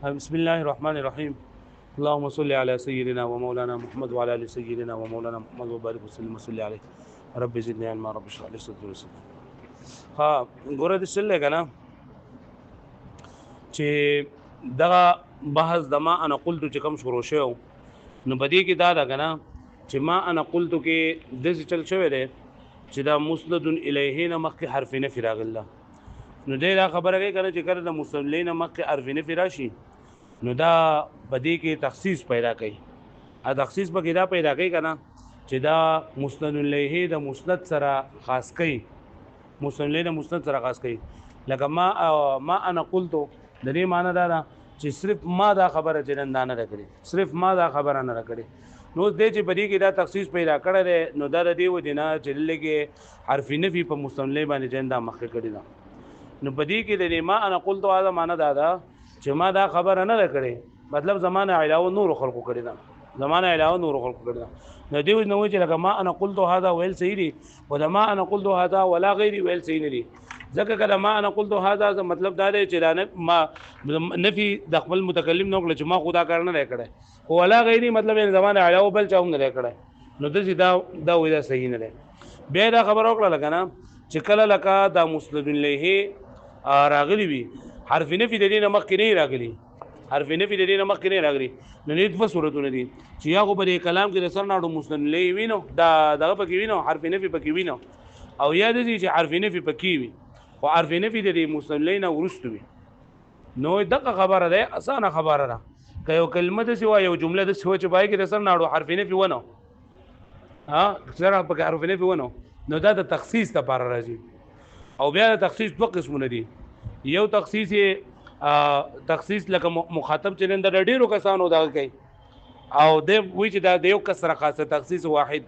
بسم الله الرحمن الرحيم. اللهم صل على سيدنا ومولانا محمد وعلى ال سيدنا ومولانا محمد وبارك وسلم وصل عليه. رب زدني علما رب اشرح لي صدري ويسر لي أمري. ها ګوره د سل کنه چې دغه بحث دما انا قلت چې کوم شروع شو نو بدی کې دا ده کنه چې ما انا قلت کې د چل شوی دی چې دا مسند الیه نه مخکې حرف نه فراغ الله نو دې دا خبره کوي کنه چې کله د مسلمین مخکې حرف نه فراشي نو دا بدی کې تخصیص پیدا کوي ا تخصیص به کې دا پیدا کوي کنه چې دا مسند الیه د مسند سره خاص کوي مسلمین مسند سره خاص کوي لکه ما انا قلت د دې معنی دا ده چې صرف ما دا خبره جنندانه راکړي صرف ما دا خبره نه راکړي نو دې چې بدی کې دا تخصیص پیدا کړل نو دا د دې و دینه چې لګي حرف نفي په مسلمین باندې جندا مخکې کړی دا نو بدی کې د ما انا قلت هذا معنی دا ده چې ما دا خبره نه راکړي مطلب زمانه علاوه نور خلقو کړی دا زمانه علاوه نور خلقو کړی دا نو دې نو چې لکه ما انا قلت هذا ویل صحیح دي او دا ما انا قلت هذا ولا غیر ویل صحیح نه دي ځکه کله ما انا قلت هذا مطلب دا دی چې دا ما نفي د خپل متکلم نو کړ چې ما خدا کار نه کړی او ولا غیری مطلب یې زمانه علاوه بل چا هم نه کړی نو د دا وې دا صحیح نه دی بیا دا خبر وکړه لکه نه چې کله لکه دا مسند الیه راغلی وي حرف نفي د دې نمخ کې نه راغلی حرف نفي د دې نمخ کې نه راغلی نو دې په صورتونه دي چې یا خو په کلام کې د سر ناړو مسند الیه وینو دا دغه پکې وینو حرف نفي پکې وینو او یا دې چې حرف نفي پکې وي او حرف نفي د مسند الیه نه ورستو وي نو دغه خبره ده اسانه خبره ده که یو کلمه د سوا یو جمله د سوا چې بای کې د سر ناړو حرف نفي ونه ها سره پکې حرف نفي ونه نو دا د تخصیص لپاره راځي او بیا د تخصیص دوه قسمونه دي یو تخصیص لکه مخاطب چې نن د ډیرو کسانو دا کوي او د وی چې دا د یو کس سره خاصه تخصیص واحد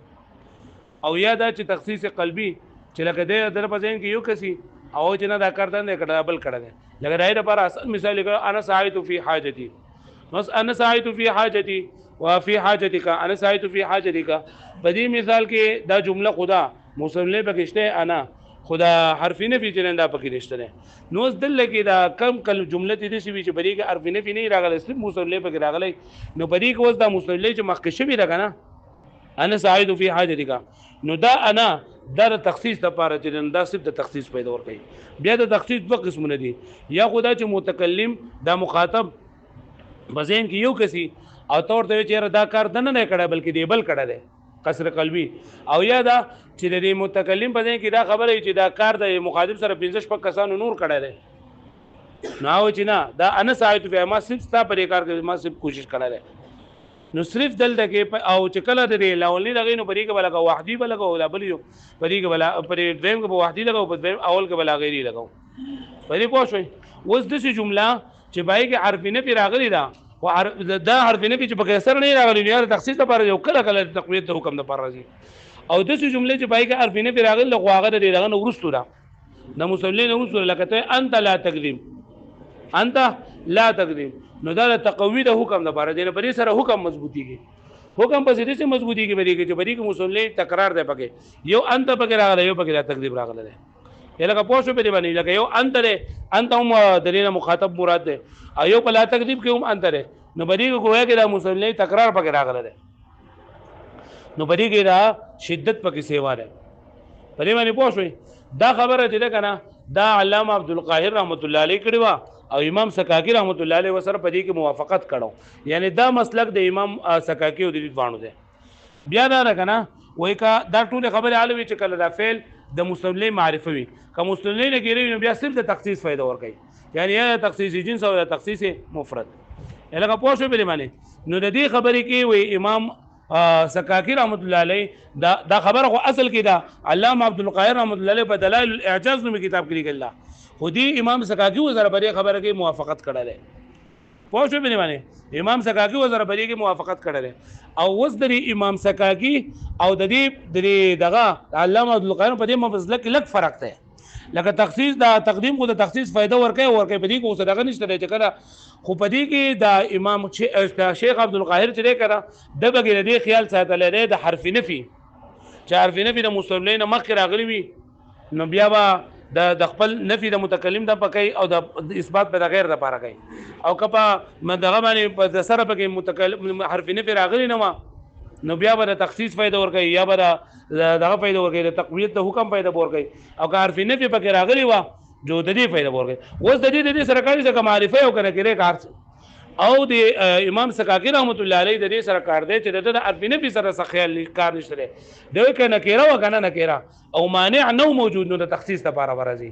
او یا دا چې تخصیص قلبي چې لکه د در په ځین کې یو کسي او چې نه دا کړه نه کړه بل کړه لکه راي لپاره اصل مثال لکه انا ساعت فی حاجتي بس انا ساعت فی حاجتي وفي حاجتك انا ساعت فی حاجتك بدی مثال کې دا جمله خدا مسلمه بکشته انا خدا حرف نفي چې نن دا پکې نشته نو دل کې دا کم کل جمله دې شي چې بری کې حرف نفي نه راغلی صرف مسلمه پکې راغلی نو بری کې وځ دا مسلمه چې مخکې شوی راغ نه انا ساعد فی حاجتک نو دا انا دا تخصیص لپاره چې نن دا صرف د تخصیص پیدا ور کوي بیا د تخصیص دوه قسمونه دي یا خدا چې متکلم دا مخاطب بزین کې یو کسي او تور ته چې دا کار نه کړه بلکې دی بل کړه ده قصر قلبي او یا دا چې د متکلم په ځای کې دا خبره چې دا کار د مخاطب سره 15 شپږ کسانو نور کړه ده نو چې نه دا انا ساعت فی ما صرف تا پر کار کې ما صرف کوشش کړه ده نو صرف دلته کې او چې کله د لاولنی دغې نو پرې کې بلګه وحدی بلګه ولا بل یو پرې کې بلا پرې دریم کې وحدی لګاو په دریم اول کې بلا غیری لګاو پرې پوه شئ اوس د جمله چې بای کې حرف نه پی راغلی دا او دا حرف نه پی چې په کسر نه راغلی نه تخصیص لپاره یو کله کله تقویت د حکم لپاره راځي او د جمله چې بای کې حرف نه پی راغلی لغواغه د دغه نو ورستو دا د مسلمین ورستو لکه ته انت لا تکذب انت لا تکذب نو دا تقوی د حکم لپاره دی په دې سره حکم مضبوطیږي حکم په دې سره مضبوطیږي په دې کې چې په دې کې مسلمین تکرار دی پکې یو انت پکې راغلی یو پکې تکذب راغلی دی لکه پوښتنه په دې باندې لکه یو انت هم د دې مخاطب مراد دی او یو په لا تکذب کې هم انت دی نو په دې کې گویا کې د مسلمین تکرار پکې راغلی دی نو په دې کې دا شدت پکې سیوا ده په دې باندې پوښوي دا خبره چې ده کنه دا علامه عبدالقاهر رحمت الله علیه کړي وا او امام سکاکی رحمت الله علیه وسره په دې کې موافقت کړو یعنی دا مسلک د امام سکاکی او د دې وانو ده بیا دا کنه وای کا دا ټول خبره علوي چې کله دا فعل د مسلمین معرفه وي که مسلمین کې نو بیا صرف د تخصیص فائدہ ور کوي یعنی یا تخصیص جنس او تخصیص مفرد لکه پوه شو به معنی نو د دې خبرې کې وای امام سکاکی رحمت الله علیه دا خبره خو اصل کې دا علامه عبدالقاهر رحمت الله علیه په دلائل الاعجاز نومي کتاب کې لیکل خو دې امام سکاکی وزره په دې خبره کې موافقت کړل پوه شو به معنی امام سکاکی وزره په دې کې موافقت کړل او وس د امام سکاکی او د دې دغه علامه عبدالقاهر په دې مفصل کې لږ فرق دی لکه تخصیص دا تقدیم کو د تخصیص فائدہ ورکه په دې کې اوس دغه نشته چې کله خو په دې کې دا امام شیخ عبدالقاهر چې کړه د بغیر دې خیال ساتل لري د حرف نفي چې حرف نفي د مسلمین مخ راغلی وي نو بیا با د خپل نفي د متکلم د پکې او د اثبات په غیر د پاره کوي او کپا مدغه باندې په د سره پکې متکلم حرف نفي راغلی نه نو بیا به د تخصیص فائدہ ورکوي یا به دغه فائدہ ورکوي د تقویت د حکم فائدہ ورکوي او که حرف نفي پکې راغلی و جو د دې فائدہ ورکوي اوس د دې سره کاری څخه معرفه او کنه کړي کار او د امام سکاکی رحمت الله علیه د دې سره کار دی چې د حرف نفي سره خیال کار نشته دی کنه کېرا و کنه نکېرا او مانع نو موجود نو د تخصیص لپاره ورځي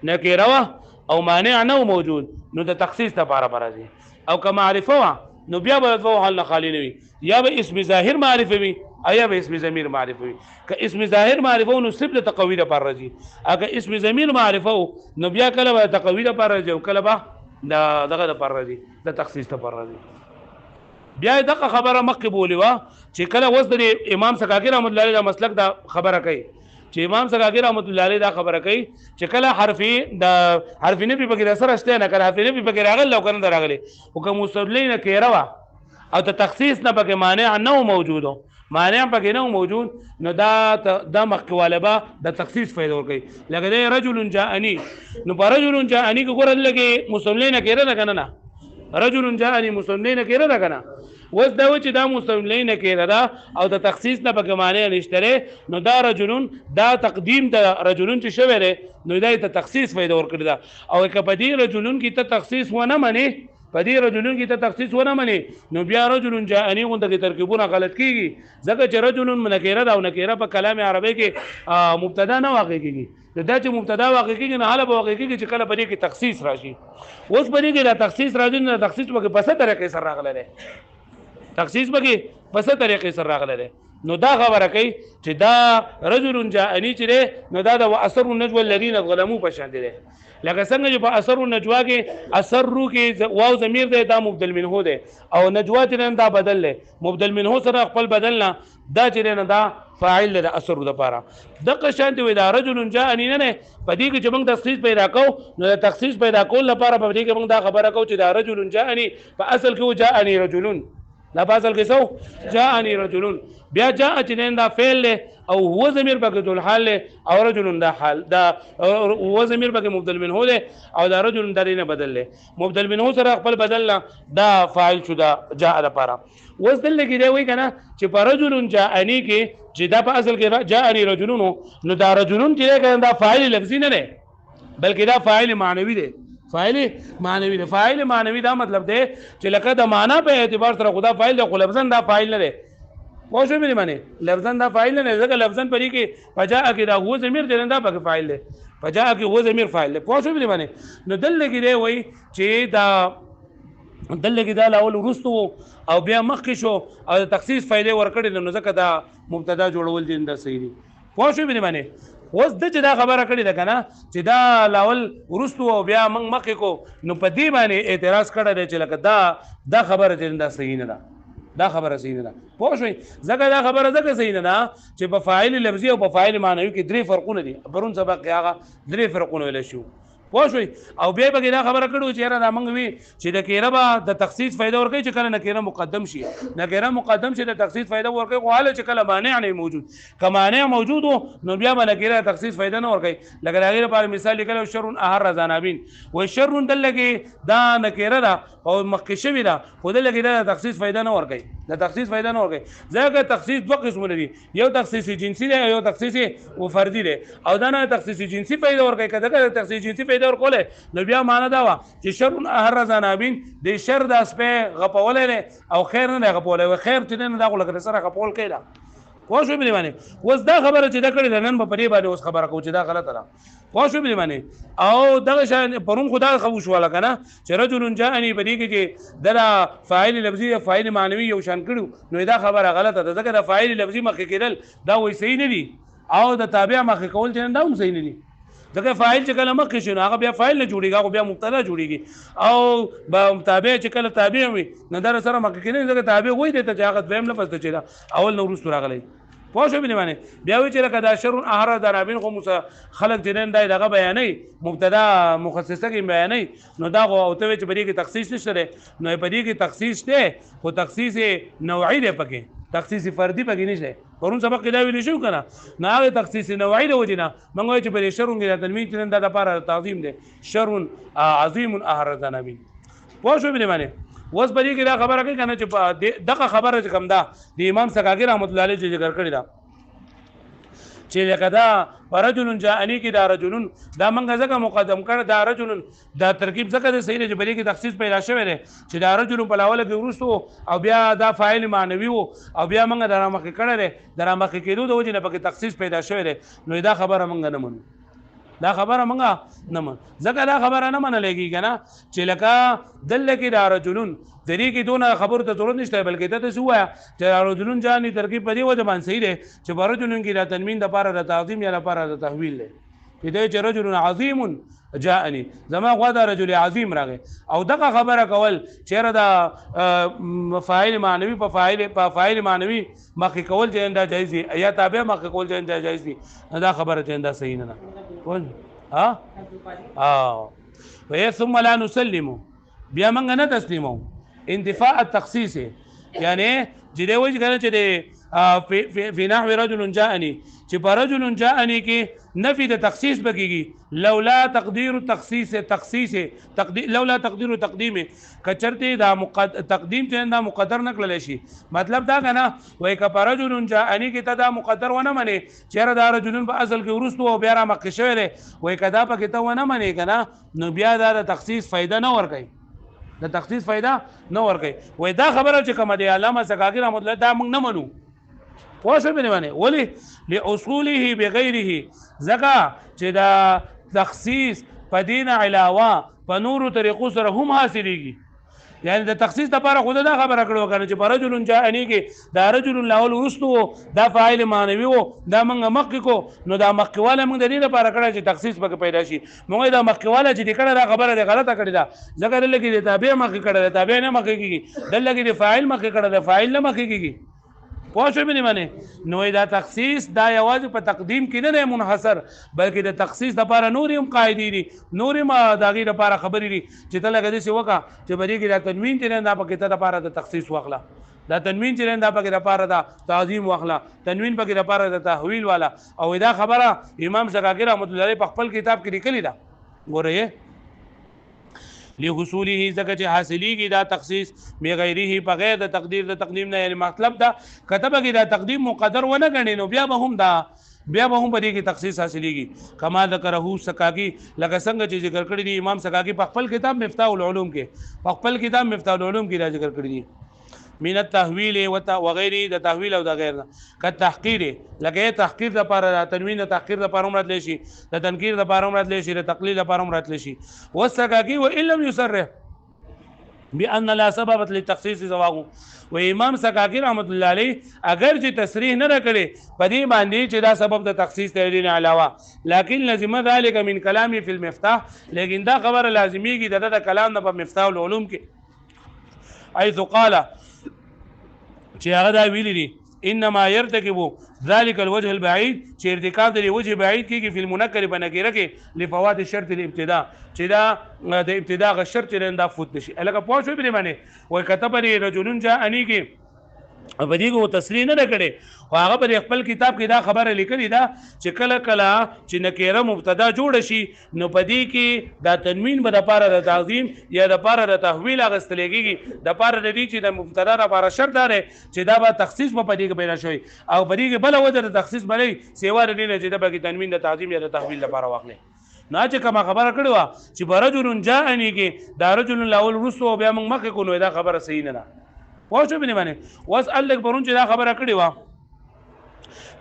نکېرا او مانع نو موجود نو د تخصیص لپاره ورځي او که معرفه نو بیا به فوق حل خالی نه وي یا به اسم ظاهر معرفه وي یا به اسم ضمیر معرفه وي که اسم ظاهر معرفه نو صرف د تقوی لپاره راځي اگر اسم ضمیر معرفه نو بیا کله به تقوی لپاره راځي او کله به دغه لپاره راځي د تخصیص لپاره راځي بیا دغه خبره مقبوله وا چې کله وس د امام سکاکی رحمت الله علیه مسلک دا خبره کوي چې امام سکاکی رحمت الله علیه دا خبره کوي چې کله حرف نفي پکې سره شته نه کړه حرف نفي پکې راغلی او کنه راغلی او کوم مستدلین کېرا وا او ته تخصیص نه پکې مانع نه موجودو مانع پکې نه موجود نو دا مخکواله به د تخصیص فائدہ ورکوي لکه د رجل جاءنی نو پر رجل جاءنی کو ګور لګي مستدلین کېرا نه کنه نه رجل جاءنی مستدلین کېرا نه کنه وس دا و چې دا مستدلین کېرا دا او د تخصیص نه پکې مانع نشته نو دا رجلون دا تقدیم د رجلون چې شوی دی نو دا ته تخصیص فائدہ ورکړي دا او که په دې رجلون کې ته تخصیص ونه مني په دې رجلون کې ته تخصیص ونه مني نو بیا رجل جاءنی غونډه کې ترکیبونه غلط کیږي ځکه چې رجل منکره دا او نکره په کلام عربی کې مبتدا نه واقع کیږي دا چې مبتدا واقع کیږي نه حاله به واقع کیږي چې کله په دې کې تخصیص راشي اوس په دې کې دا تخصیص راځي نه تخصیص په پسه طریقې سره راغلی دی تخصیص په پسه طریقې سره راغلی دی نو دا خبره کوي چې دا رجل جاءنی چې نو دا د اثر النجوى الذين ظلموا په شان دي لکه څنګه چې په اثر النجوا کې اثر رو کې واو ضمیر دی دا مبدل منه دی او نجوا چې دا بدل دی مبدل منه سره خپل بدل نه دا چې دا فاعل د اثر لپاره دغه شانتي وي دا رجل جاءنی نه په دې کې چې موږ تخصیص پیدا کو نو د تخصیص پیدا کول لپاره په دې کې موږ دا خبره کو چې دا رجل جاءنی په اصل کې جاءنی رجلون لا باصل کې سو جاءنی رجلون بیا جاء چې دا فعل له او هو ضمیر پکې ذل حال له او رجل دا حال دا هو ضمیر پکې مبدل منه ده او دا رجل درې نه بدل له مبدل منه سره خپل بدل دا فاعل شو دا جاء لپاره وصل کې دی وای کنه چې پر رجل جاءنی کې چې دا په اصل کې جاءنی رجلون نو دا رجلون چې دا فاعل لفظي نه ده بلکې دا فاعل معنوي ده فاعل معنوي ده فاعل معنوي دا مطلب ده چې لکه د معنا په اعتبار سره خدا فاعل ده خو لفظا دا فاعل نه ده پوه شو مې معنی لفظا دا فاعل نه ځکه لفظا پرې کې فجاء کې دا هو ضمیر دی دا پکې فاعل دی فجاء کې هو ضمیر فاعل دی پوه شو مې معنی نو دل کې دی وای چې دا دل کې دا لاول ورستو او بیا مخکې شو او تخصیص فائدې ورکړي نو ځکه دا مبتدا جوړول دي دا صحیح دی پوه شو مې معنی اوس د چې دا خبره کړې ده کنه چې دا لاول ورستو او بیا موږ مخکې کو نو په دې باندې اعتراض کړی دی چې لکه دا خبره چې دا صحیح نه ده دا خبره صحیح نه ده پوه شئ ځکه دا خبره ځکه صحیح نه ده چې په فاعل لفظي او په فاعل معنوي کې درې فرقونه دي پرون سبق کې هغه درې فرقونه ویل شو پوه شئ او بیا به دا خبره کړو چې را موږ وی چې د کېره به د تخصیص فائدہ ورکړي چې کله نکره مقدم شي نکره مقدم شي د تخصیص فائدہ ورکړي خو حاله چې کله مانع نه موجود که مانع موجود نو بیا به نکره تخصیص فائدہ نه ورکړي لکه هغه لپاره مثال لیکل شر احر زنابین و شر دلګي دا نکره دا او مخکشوي دا خو دلګي دا تخصیص فائدہ نه ورکړي د تخصیص فائدہ نه ورکړي ځکه تخصیص دوه قسمونه دي یو تخصیص جنسي دی یو تخصیص فردي دی او دا نه تخصیص جنسي فائدہ ورکړي کله تخصیص جنسي فائدہ ورکول نو بیا معنا دا وا چې شر احر زنابین د شر د اسپه غپولې او خیر نه غپولې خیر چې نه دا غوړه سره غپول کړه پوه شو مې معنی اوس دا خبره چې دا کړې نن په پرې باندې اوس خبره کو چې دا غلطه ده پوه شو مې معنی او دغه شان پرون خدا خو شو ولا کنه چې رجل جاءني په دې کې چې دا فاعل لفظي او فاعل معنوي یو شان کړو نو دا خبره غلطه ده ځکه دا فاعل لفظي مخکې کېدل دا وایي صحیح نه دي او د تابع مخکې کول چې دا هم صحیح نه دي ځکه فاعل چې کله مخکې شي نو هغه بیا فاعل نه جوړیږي هغه بیا مبتدا جوړیږي او تابع چې کله تابع وي نو در سره مخکې کېږي ځکه تابع وایي ته چې هغه دویم لفظ ته چې اول نو وروسته راغلی پوه شو مې معنی بیا وی چې لکه دا شر احر درابین خو خلق جنن دای دغه بیانې مبتدا مخصصه کې بیانې نو دا او ته چې بری کې تخصیص نشته نو په دې کې تخصیص ده خو تخصیص نوعی ده پکې تخصیص فردي پکې نشته پرون سبق کې دا ویل شو کنه نه هغه تخصیص نوعی د وجنه موږ وایو چې بل شرون کې د تنوین چې د لپاره تعظیم دی شرون عظیم احرز نبی پوه شو به معنی اوس په دې کې دا خبره کوي کنه چې دغه خبره چې کوم دا د امام سکاګی رحمت الله علیه ذکر کړی دا چې لکه دا رجل جاءنی کې دا رجلن دا منګه ځکه مقدم کړ دا رجلن دا ترکیب ځکه د صحیح چې بلې کې تخصیص پیدا شوی دی چې دا رجل په لاول کې ورستو او بیا دا فاعل معنوي وو او بیا منګه درامخ کړه دی درامخ کېدو د وجه نه پکې تخصیص پیدا شوی دی نو دا خبره منګه نه منو دا خبره منګه نه من ځکه دا خبره نه منلېږي کنه چې لکه دل کې دا رجلن دری کې دونه خبر ته ضرورت نشته بلکې ته څه وایا چې رجلن جانی ترکیب په دې وجه باندې صحیح دی چې برجلن کې دا تنوین د لپاره د تعظیم یا لپاره د تحویل دی چې رجل عظیم جاءني زما غوا دا رجل عظیم راغی او دغه خبره کول چیرې دا فاعل معنوي په فاعل معنوي مخکې کول چې دا جایز دي یا تابع مخکې کول چې دا جایز دي دا خبره چې دا صحیح نه ها ثم لا نسلم بیا موږ نه تسلیمو انتفاء التخصيص يعني جدي وجه کنه چې في نحو رجل جاءني چې پر رجل جاءني کې نفي د تخصیص بکیږي لولا تقدير تخصيص لولا تقدير تقديم کچرته دا تقدیم چې دا مقدر نکړل شي مطلب دا کنه وای ک پر رجل جاءني کې ته دا مقدر ونه مني چې دا رجلن په اصل کې ورستو او بیا را مخ شوی دی وای کدا پکې ته ونه مني کنه نو بیا دا تخصیص فائدہ نه ور کوي د تخصیص فائدہ نه ور کوي وای دا خبره چې کوم دی علامه سکاګی رحمت الله دا موږ نه منو پوه شو به نه ولی لاصوله بغیره زکا چې دا تخصیص په دین علاوه په نورو طریقو سره هم حاصلېږي یعنی د تخصیص لپاره خود دا خبره کړو کنه چې رجل جاءنی کې دا رجل لاول ورستو دا فاعل معنوي وو دا موږ مخکې کو نو دا مخکواله موږ د دې لپاره کړه چې تخصیص پکې پیدا شي موږ دا مخکواله چې کړه دا خبره ده غلطه کړې ده ځکه لکه د تابع مخکې کړه تابع نه مخکې کیږي دلته د فاعل مخکې کړه د فاعل نه مخکې کیږي پوه شو به معنی نو دا تخصیص دا یوازې په تقدیم کې نه منحصر بلکې د تخصیص لپاره نور هم قاعده دي نور ما داغي لپاره خبرې دي چې ته لګې څه وکا چې بری کې دا تنوین چې نه دا پکې ته لپاره د تخصیص واخلا دا تنوین چې نه دا پکې لپاره د تعظیم واخلا تنوین پکې لپاره د تحویل والا او دا خبره امام سکاګی رحمت الله علیه په خپل کتاب کې لیکلی دا ګوره لحصوله زکه چې حاصلېږي دا تخصیص بغیره بغیر د تقدیر د تقدیم نه یعنی مطلب دا کتبه کې دا تقدیم مقدر ونه غني نو بیا به هم په دې کې تخصیص حاصلېږي کما ذکره سکاګی لکه څنګه چې ذکر کړی دی امام سکاګی په خپل کتاب مفتاح العلوم کې په خپل کتاب مفتاح العلوم کې دا ذکر کړی دی من التحویل وغیره د تحویل او د غیر ک تحقیر لکه تحقیر د لپاره تنوین د تحقیر د لپاره مراد لشي د تنکیر د لپاره مراد لشي د تقلیل د لپاره مراد لشي وسکاکی و ان لم يصرح بان لا سبب للتخصيص زواغ و امام سکاکی رحمت الله علیه اگر چې تصریح نه کړي په دې باندې چې دا سبب د تخصیص دی نه علاوه لكن لازم ذلك من كلامي في المفتاح لیکن دا خبر لازمیږي د کلام نه په مفتاح العلوم کې حيث قال چې هغه دا ویلي دي انما يرتكب ذلك الوجه البعيد چې ارتکاب د وجه بعید کېږي په المنکر بنکره کې لفوات شرط الابتداء چې دا د ابتداء غ شرط رنده فوت شي الګه پوه شو به معنی وای کتب رجل جاءنی کې په دې کو تصریح نه کړي او هغه په خپل کتاب کې دا خبره لیکلې ده چې کله کله چې نکره مبتدا جوړ شي نو په دې کې دا تنوین به د لپاره د تعظیم یا د لپاره د تحویل اغستلېږي د لپاره د دې چې د مبتدا لپاره شرط ده چې دا به تخصیص په دې کې پیدا شوی او په دې کې بل وجه د تخصیص بلې سیوا د دې نه چې د بګي تنوین د تعظیم یا د تحویل لپاره واخلي نه چې کومه خبره کړې و چې برجل جاءنی کې دا رجل الاول رسو بیا موږ مخکې کو نو دا خبره صحیح نه پوه شو به معنی واسال لك پرون چې دا خبره کړې و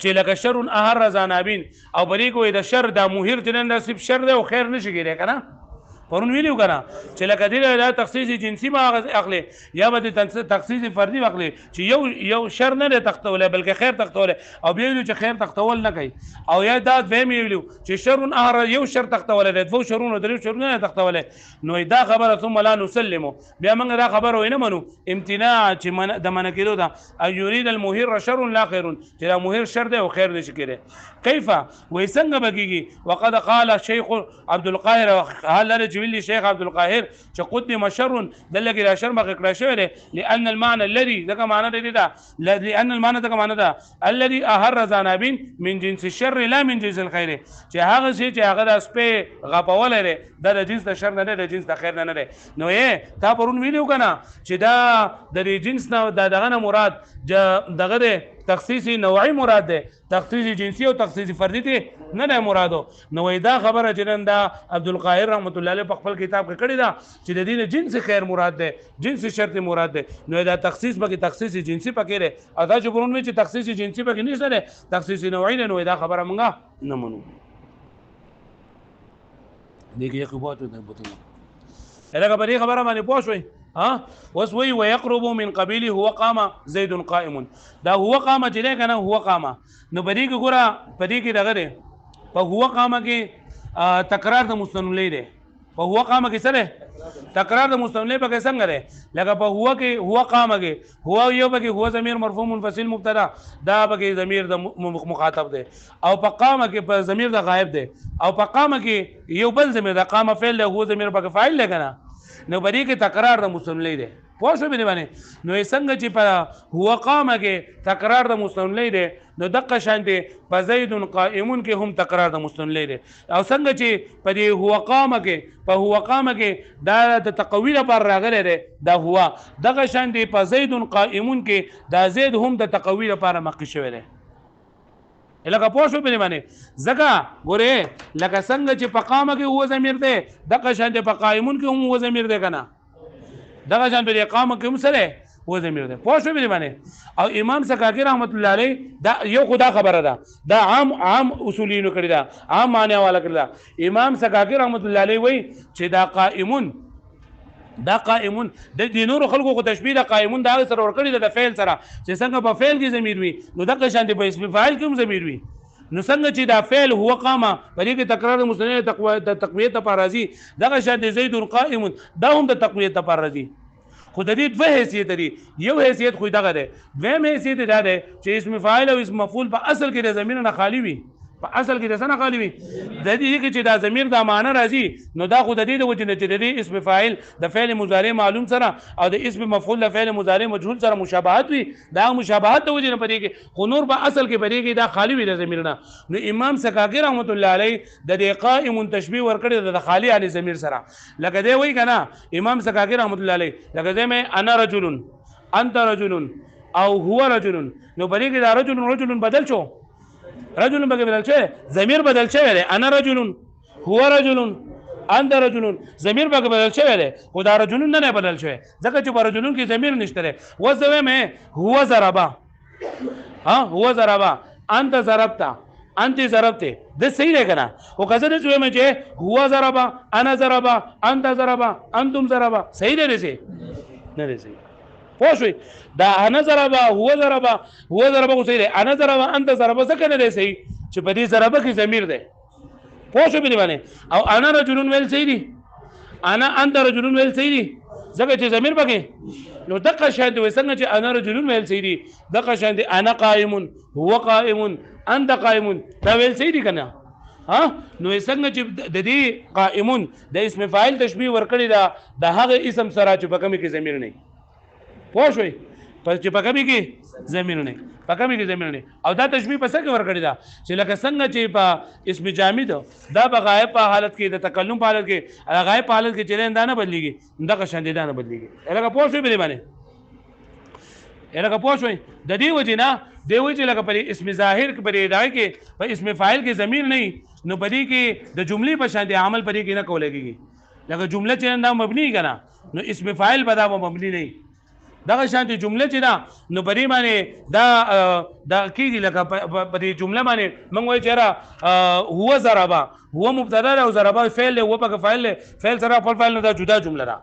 چې لکه شر احر زنابین او بری کوی د شر د موهر تنن نصیب شر او خیر نشي کېږي کنه پرون ویلو کنه چې لکه دې دا تخصیص جنسی ما اخلي یا به تخصیص فردي اخلي چې یو شر نه تختول بلکې خیر تختول او ویلو چې خیر تختول نه کوي او یا دا فهم ویلو چې شر احر یو شر تختول د دوه شرونو درې شرونه نه تختول نو دا خبره ثم لا نسلم بیا موږ دا خبره وینه منو امتناع چې د من کېدو دا او یرید المهر شر لا خیر چې دا مهر شر دی او خیر نشي کېږي کیف وای څنګه بګيږي وقد قال الشيخ عبد القاهر هل چې ویلي شیخ عبد القاهر چې قدم شر دلګي را شر مخ کړه شوی لان المعنى الذي دغه معنی دی دا لان المعنى دغه معنی دا الذي اهر زنابين من جنس الشر لا من جنس الخير چې هغه چې هغه د سپه غپول لري د جنس د شر نه د جنس د خیر نه نه نو یې تا پرون ویلو کنه چې دا د جنس نه دغه نه مراد دغه تخصیصي نوعي مراد ده تخصیصي جنسي او تخصیصي فردي ته نه نه مرادو نو دا خبره چې دا عبد القاهر رحمت الله علیه په خپل کتاب کې کړی دا چې د دین جنس خیر مراد ده جنس شرط مراد ده نو دا تخصیص به تخصیصي جنسي پکې لري او دا چې پرون چې تخصیصي جنسي پکې نشته ده تخصیصي نوعي نو دا خبره مونږه نه منو دغه یو قوت ده بوتنه الګه په دې خبره باندې پوه شوي ها وسوي ويقرب من قبيله هو قام زيد قائم دا هو قام چې کنه هو قام نو بدی کې ګوره بدی کې دغه دی په هو قام کې تکرار د مستنلی دی په هو قام کې سره تکرار د مستنلی په کې څنګه دی لکه په هو کې هو قام کې هو یو به کې هو ضمیر مرفوع منفصل مبتدا دا به کې ضمیر د مخاطب دی او په قام کې په ضمیر د غائب دی او په قام کې یو بل ضمیر د قام فعل له هو ضمیر په فاعل لګنه نو بری کې تکرار د مستنلی دی پوه شو به باندې نو څنګه چې په هو قام کې تکرار د مستنلی دی نو دغه شان دی په زید قائمون کې هم تکرار د مستنلی دی او څنګه چې په دې هو قام کې په هو قام کې دا د تقوی لپاره راغلی دی دا هو دغه شان دی په زید قائمون کې دا زید هم د تقوی لپاره مخکې شوی دی لکه پوه شو په باندې ځکه ګوره لکه څنګه چې په قامه کې هو ضمیر دی دغه شان په قائمون کې هم هو ضمیر دی کنه دغه شان په قامه کې هم سره هو ضمیر دی پوه شو په باندې او امام سکاکی رحمت الله علیه دا یو خدا خبره ده دا عام اصولینو کړی دا عام معنی والا کړی دا امام سکاکی رحمت الله علیه وای چې دا قائمون د نور خلکو کو تشبیه د قائمون دا سره ور کړی د فعل سره چې څنګه په فعل کې ضمیر وي نو دغه شان په اسم فاعل کې هم ضمیر وي نو څنګه چې دا فعل هو قامه پرې کې تکرار مستند د تقویت لپاره راځي دغه شان زید قائم دا هم د تقویت لپاره راځي خو د دې دوه حیثیت لري یو حیثیت خو دغه ده دویم حیثیت دا ده چې اسم فاعل او اسم مفعول په اصل کې د ضمیر نه خالی وي په اصل کې د څه نه خالی وي د دې کې چې دا ضمیر د معنی راځي نو دا خو د دې د وجه نه چې د اسم فاعل د فعل مضارع معلوم سره او د اسم مفعول د فعل مضارع مجهول سره مشابهت وي دا مشابهت د وجه نه پدې کې خو نور په اصل کې پدې کې دا خالی وي د ضمیر نه نو امام سکاکی رحمت الله علیه د دې قائم تشبیه ورکړي د خالی علی ضمیر سره لکه دی وای کنه امام سکاکی رحمت الله علیه لکه دی مې انا رجل انت رجل او هو رجل نو پدې کې دا رجل بدل شو رجل بګه بدل شوی ضمیر بدل شوی دی انا رجل هو رجل انت رجل ضمیر بګه بدل شوی دی خو دا رجل نه بدل شوی ځکه چې په رجلون کې ضمیر نشته دی وځوي مې هو ضربا ها هو ضربا انت ضربتا انت ضربته د صحیح دی کنه او کزه دې مې چې هو ضربا انا ضربا انت ضربا انتم ضربا صحیح دی نه دی صحیح پوه شوي دا انا ضربه هو ضربه خو صحیح دی انا ضربه انت ضربه څه نه دی صحیح چې په دې ضربه کې ضمیر دی پوه شو به باندې او انا رجلون ویل صحیح دی انا انت رجلون ویل صحیح دی ځکه چې ضمیر پکې نو دغه شان دی څنګه چې انا رجلون ویل صحیح دی دغه شان دی انا قائم هو قائم انت قائم دا ویل صحیح دی کنه ها نو څنګه چې د دې قائمون د اسم فاعل تشبیه ورکړی دا د هغه اسم سره چې په کومه کې ضمیر نه پوه شوي پس چې په کومه کې ضمیر نه په کومه کې ضمیر نه او دا تشبیه په څه کې ورکړی دا چې لکه څنګه چې په اسم جامد دا په غایب په حالت کې د تکلم په حالت کې غایب په حالت کې چې نه بدلیږي دغه شان دي نه بدلیږي لکه پوه شوي به باندې لکه پوه شوي د دې وجه نه دی وجه لکه په اسم ظاهر کې په ادعای کې په اسم فاعل کې ضمیر نه نو په دې کې د جملې په شان دي عمل په دې کې نه کولېږي لکه جمله چې دا مبني کنه نو اسم فاعل به دا مبني نه دغه شانتي جمله چې دا نو پرې باندې دا کیږي لکه په دې جمله باندې موږ وایو چې را هو ضربا هو مبتدا او ضربا فعل له هو په فاعل سره خپل فاعل نه دا جدا جمله را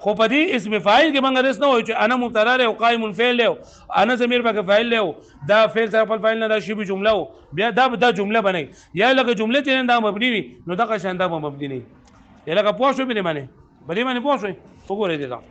خو په دې اسم فاعل کې موږ رس نه وایو چې انا مبتدا او قائم الفعل له انا ضمیر په فاعل له دا فعل سره خپل فاعل نه دا شی به جمله بیا دا جمله بنئ یا لکه جمله چې دا مبني وي نو دغه شان دا مبني نه لکه پوه شو به باندې پوه شو وګورئ دا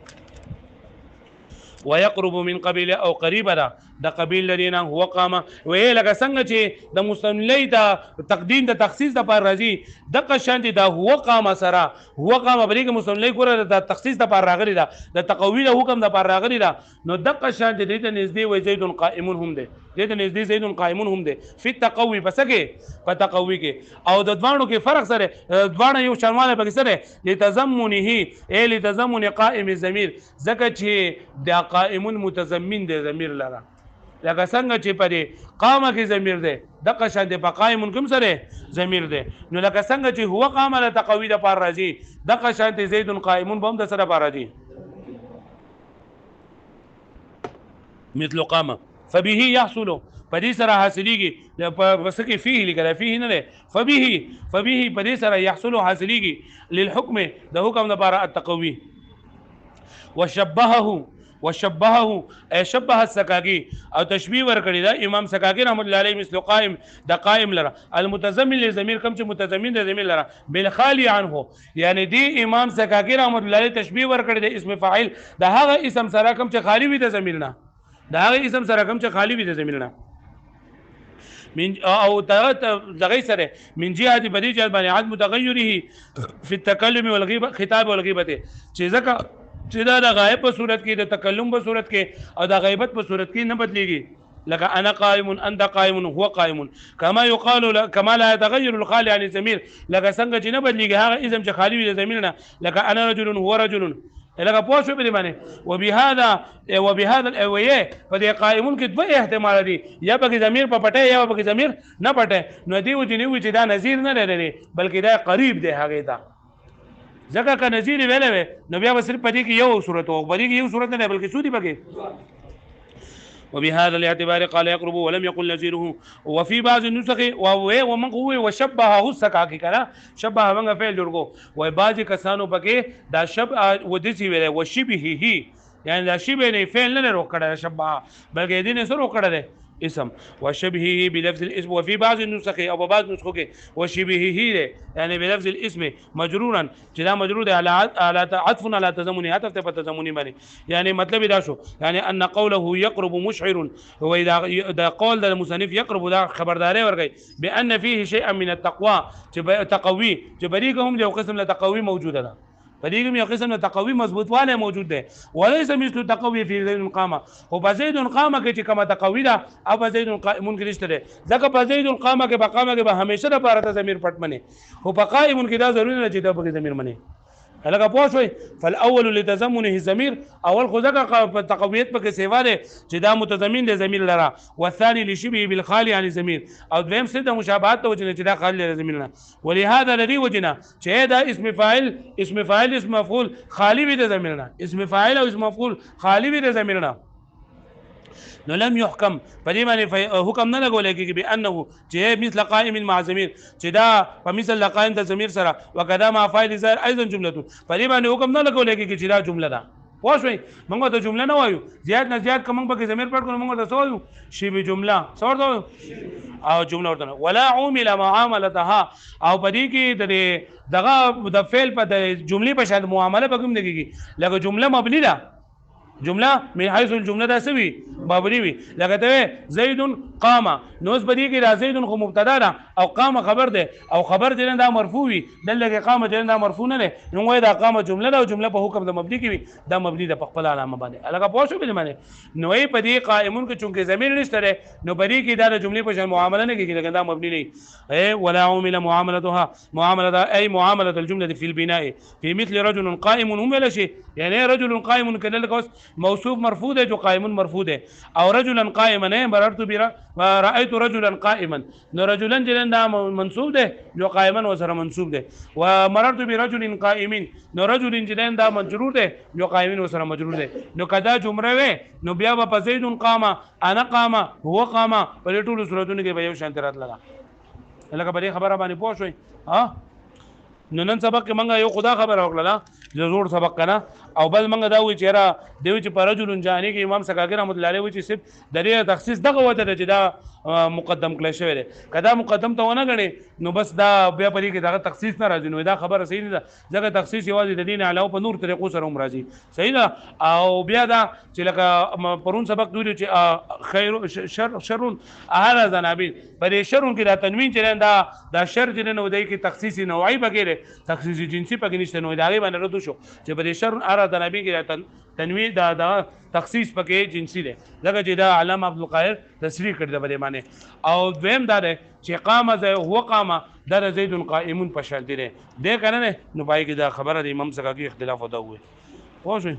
ويقرب من قبيله او قريبه د قبیل لري نه هو قامه وې لکه څنګه چې د مستملی د تقدیم د تخصیص د پر راځي د قشان دي دا هو قامه سره هو قامه بلې کې مستملی ګوره د تخصیص د پر راغلی دا د تقوی د حکم د پر راغلی دا نو د قشان دي د نږدې وې زید قائمون هم دي د نږدې زید قائمون هم دي فی التقوی بس کې په تقوی کې او د دوانو کې فرق سره دوانه یو شرماله پکې سره لتزمنه ای لتزمن قائم ضمیر ځکه چې د قائمون متضمن دی ضمیر لره لکه څنګه چې په قامه کې ضمیر دی د قشان دی په قائمون کوم سره ضمیر دی نو لکه څنګه چې هو قامه له تقوی د پر راځي د قشان دی زید قائمون به هم د سره پر راځي مثل قامه فبه يحصل پدې سره حاصلېږي بس کې فيه لیکل فيه نه ده فبه پدې سره يحصل حاصلېږي للحكم د حکم لپاره التقوي وشبهه اي شبه السكاكي او تشبيه ورکړي دا امام سکاکی رحمت الله علیه مثل قائم د قائم لره المتضمن للضمير کوم چې متضمن د ضمیر لره بالخالي عنه یعنی دی امام سکاکی رحمت الله علیه تشبيه ورکړي د اسم فاعل د هغه اسم سره کوم چې خالی وي د ضمیر نه دا هغه اسم سره کوم چې خالی وي د ضمیر نه من او دغه سره من جهه بدی جهه باندې عدم متغیره فی التکلم والغیبه خطاب والغیبه چې ځکه چې دا د غایب په صورت کې د تکلم په صورت کې او د غیبت په صورت کې نه بدلیږي لك انا قائم انت قائم هو قائم كما يقال كما لا يتغير الخالي عن الضمير لك څنګه چې نه بدلیږي هغه اسم چې خالی وي د ضمیر نه لك انا رجل هو رجل لکه پوه شو په دې باندې وبهذا الاويه په دې قائمون کې دوه احتمال دي یا به ضمیر په پټه یا به ضمیر نه پټه نو دی و چې دا نظیر نه لري بلکې دا قریب دی هغه ته ځکه که نظیر ویلې نو بیا به صرف په دې کې یو صورت او په دې کې یو صورت نه بلکې سودی پکې وبهذا الاعتبار قال يقرب ولم يقل نظيره وفي بعض النسخ ومن هو وشبهه السكاكي كنا شبه هغه فعل جوړو وای بعض کسانو پکې دا شب ودسی ویل وشبهه یعنی دا شبه نه فعل نه روکړه شبه بلکې دې نه سره روکړه اسم وشبهه بلفظ الاسم وفي بعض النسخ او بعض نسخو کې وشبهه يعني بلفظ الاسم مجرورا چې دا مجرور دی على عطف على تضمن عطف ته په تضمن باندې يعني مطلب دا شو يعني ان قوله يقرب مشعر هو اذا قول د المصنف يقرب دا خبرداري ورغی بان فيه شيئا من التقوى چې تقوی چې بریګهم یو قسم له تقوی موجوده ده فديهم یو قسم تقوی مضبوطواله موجود ده وليس مثل تقوی فی زید قامه او بزید قامه کې چې کومه تقوی ده او زید قائمون کې نشته ده ځکه په زید قامه کې بقامه کې به همیشه د پاره ضمیر پټ منی او په قائمون کې دا ضروري نه چې د په ضمیر منی هلکه پوه شوي فالاول لتضمنه الضمير اول خو ځکه په تقویت پکې سیوا ده چې دا متضمن دی ضمیر لره والثاني لشبه بالخالي عن الضمير او دویم څه د مشابهت ته وجنه چې دا خالي له ضمیر نه ولهذا الذي وجنه چې دا اسم فاعل اسم مفعول خالی وي د ضمیر نه اسم فاعل او اسم مفعول خالی وي د ضمیر نه نو لم يحكم پدې باندې حکم نه لګول کېږي به انه چې مثل قائم مع ضمير چې دا په مثل قائم د ضمیر سره وکذا مع فاعل ظاهر ايضا جمله پدې باندې حکم نه لګول کېږي چې دا جمله ده پوه شئ موږ ته جمله نه وایو زیات نه زیات کوم په ضمیر پټ کړو موږ ته څه وایو شی به جمله څور او جمله ورته ولا عمل معاملتها او پدې کې دغه د فعل په جملې په شان معامله به کوم نه کېږي لکه جمله مبني ده جمله من حيث الجمله دا سوي مبني وي لکه ته زید قام نو اوس بدی کې دا زید خو مبتدا ده او قام خبر ده او خبر دې دا مرفوع وي دلته قام دې دا مرفوع نه ده نو وای دا قام جمله ده او جمله په حکم د مبني کې وي دا مبني ده په خپل علامه باندې الګه پوه شو به معنی نو یې بدی قائمون کې چونکه ضمیر نشته ده نو بدی کې دا جمله په شان معامله نه کېږي لکه دا مبني نه اي ولا عمل معاملتها معامله اي معامله الجمله في البناء في مثل رجل قائم هم ولا شيء يعني رجل قائم كذلك موصوف مرفوع ہے جو قائم مرفوع ہے او رجلا قائما ہے مررت رايت رجلا قائما نو رجلا جلن دا منصوب ہے جو قائما وسر منصوب ہے ومررت برجل قائم نو رجل جلن دا مجرور ہے جو قائم وسر مجرور ہے نو کدا جمله وے نو بیا په زید قام انا قام هو قام په ټولو صورتونو کې به یو شان ترات لگا لکه په خبره باندې پوه شئ ها نو نن سبق کې منګه یو خدا خبر وکړه زوړ سبق کنه او بل منګه دا وی چې را دوی چې پر رجل جانی کې امام سکاګر رحمت الله علیه وی چې صرف درې تخصیص دغه وته چې دا مقدم کړی شوی دی کدا مقدم ته ونه غني نو بس دا بیا پرې کې دغه تخصیص نه راځي نو دا خبره صحیح نه ده ځکه تخصیص یوازې د دین علاوه په نور طریقو سره هم راځي صحیح ده او بیا دا چې لکه پرون سبق ویلو چې خیر شرون اهل زنابین پرې شرون کې دا تنوین چې دا شر چې نه ودی کې تخصیص نوعی بغیر تخصیص جنسی پکې نشته نو دا غي باندې رد شو چې پرې شرون اهل زنابین کې تنوین دا تخصیص پکې جنسی دی لکه چې دا علامه عبدالقاهر تصریح کړی د بده معنی او دویم دا دی چې قام هو قام در زید قائمون په شرط دی د کنه نو پای کې دا خبره د امام څخه کې اختلاف ودا وي پوه شئ